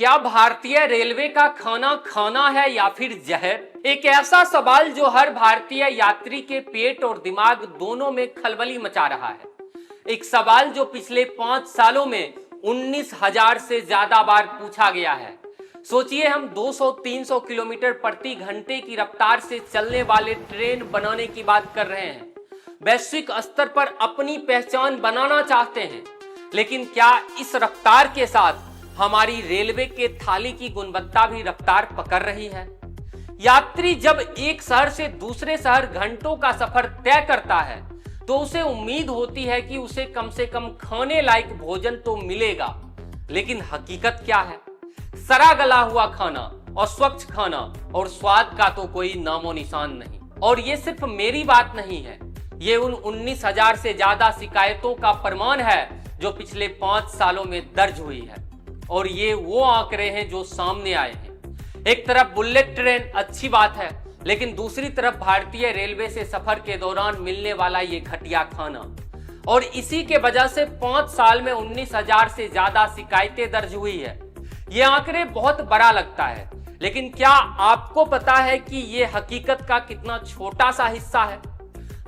क्या भारतीय रेलवे का खाना खाना है या फिर जहर? एक ऐसा सवाल जो हर भारतीय यात्री के पेट और दिमाग दोनों में खलबली मचा रहा है। एक सवाल जो पिछले 5 सालों में 19,000 से ज्यादा बार पूछा गया है। सोचिए, हम 200-300 किलोमीटर प्रति घंटे की रफ्तार से चलने वाले ट्रेन बनाने की बात कर रहे हैं। वैश्विक स्तर पर अपनी पहचान बनाना चाहते हैं, लेकिन क्या इस रफ्तार के साथ हमारी रेलवे के थाली की गुणवत्ता भी रफ्तार पकड़ रही है? यात्री जब एक शहर से दूसरे शहर घंटों का सफर तय करता है तो उसे उम्मीद होती है कि उसे कम से कम खाने लायक भोजन तो मिलेगा, लेकिन हकीकत क्या है? सड़ा गला हुआ खाना, अस्वच्छ खाना और स्वाद का तो कोई नामो निशान नहीं। और ये सिर्फ मेरी बात नहीं है, ये उन 19,000 से ज्यादा शिकायतों का प्रमाण है जो पिछले 5 सालों में दर्ज हुई है। और ये वो आंकड़े हैं जो सामने आए हैं। एक तरफ बुलेट ट्रेन अच्छी बात है, लेकिन दूसरी तरफ भारतीय रेलवे से सफर के दौरान मिलने वाला ये घटिया खाना। और इसी के वजह से 5 साल में 19,000 से ज्यादा शिकायतें दर्ज हुई है। ये आंकड़े बहुत बड़ा लगता है, लेकिन क्या आपको पता है कि ये हकीकत का कितना छोटा सा हिस्सा है?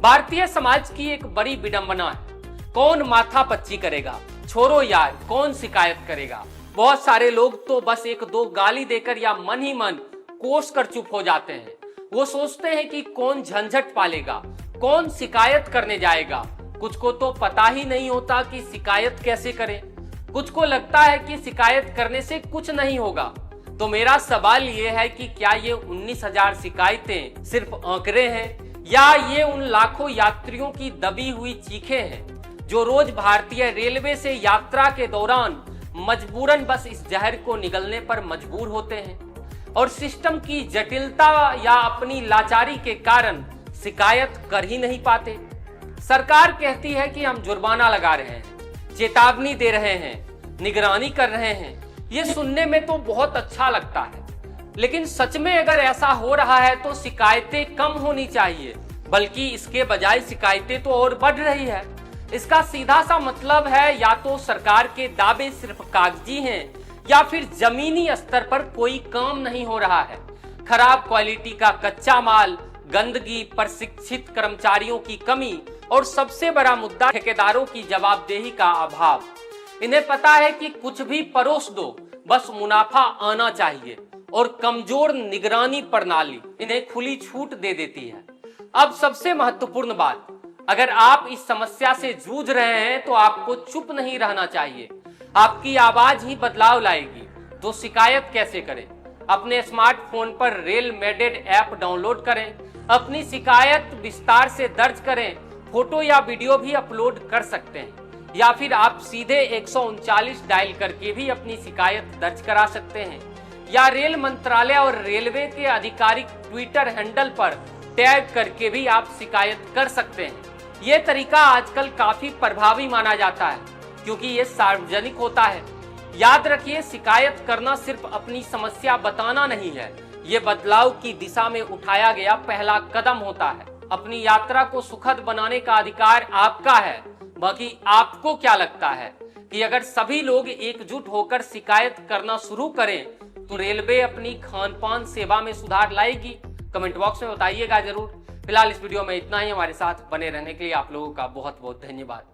भारतीय समाज की एक बड़ी विडंबना है। कौन माथा पच्ची करेगा? छोड़ो यार, कौन शिकायत करेगा? बहुत सारे लोग तो बस 1-2 गाली देकर या मन ही मन कोस कर चुप हो जाते हैं। वो सोचते हैं कि कौन झंझट पालेगा, कौन शिकायत करने जाएगा। कुछ को तो पता ही नहीं होता कि शिकायत कैसे करें। कुछ को लगता है कि शिकायत करने से कुछ नहीं होगा। तो मेरा सवाल ये है कि क्या ये 19,000 शिकायतें सिर्फ आंकड़े हैं, या ये उन लाखों यात्रियों की दबी हुई चीखें हैं जो रोज भारतीय रेलवे से यात्रा के दौरान मजबूरन बस इस जहर को निगलने पर मजबूर होते हैं और सिस्टम की जटिलता या अपनी लाचारी के कारण शिकायत कर ही नहीं पाते? सरकार कहती है कि हम जुर्माना लगा रहे हैं, चेतावनी दे रहे हैं, निगरानी कर रहे हैं। ये सुनने में तो बहुत अच्छा लगता है, लेकिन सच में अगर ऐसा हो रहा है तो शिकायतें कम होनी चाहिए, बल्कि इसके बजाय शिकायतें तो और बढ़ रही है। इसका सीधा सा मतलब है या तो सरकार के दावे सिर्फ कागजी हैं, या फिर जमीनी स्तर पर कोई काम नहीं हो रहा है। खराब क्वालिटी का कच्चा माल, गंदगी, प्रशिक्षित कर्मचारियों की कमी और सबसे बड़ा मुद्दा ठेकेदारों की जवाबदेही का अभाव। इन्हें पता है कि कुछ भी परोस दो, बस मुनाफा आना चाहिए, और कमजोर निगरानी प्रणाली इन्हें खुली छूट दे देती है। अब सबसे महत्वपूर्ण बात, अगर आप इस समस्या से जूझ रहे हैं तो आपको चुप नहीं रहना चाहिए। आपकी आवाज ही बदलाव लाएगी। तो शिकायत कैसे करें? अपने स्मार्टफोन पर रेल मेडेड ऐप डाउनलोड करें, अपनी शिकायत विस्तार से दर्ज करें, फोटो या वीडियो भी अपलोड कर सकते हैं, या फिर आप सीधे 139 डायल करके भी अपनी शिकायत दर्ज करा सकते हैं, या रेल मंत्रालय और रेलवे के आधिकारिक ट्विटर हैंडल पर टैग करके भी आप शिकायत कर सकते हैं। ये तरीका आजकल काफी प्रभावी माना जाता है, क्योंकि ये सार्वजनिक होता है। याद रखिए, शिकायत करना सिर्फ अपनी समस्या बताना नहीं है, ये बदलाव की दिशा में उठाया गया पहला कदम होता है। अपनी यात्रा को सुखद बनाने का अधिकार आपका है। बाकी आपको क्या लगता है कि अगर सभी लोग एकजुट होकर शिकायत करना शुरू करें तो रेलवे अपनी खान पान सेवा में सुधार लाएगी? कमेंट बॉक्स में बताइएगा जरूर। फिलहाल इस वीडियो में इतना ही। हमारे साथ बने रहने के लिए आप लोगों का बहुत बहुत धन्यवाद।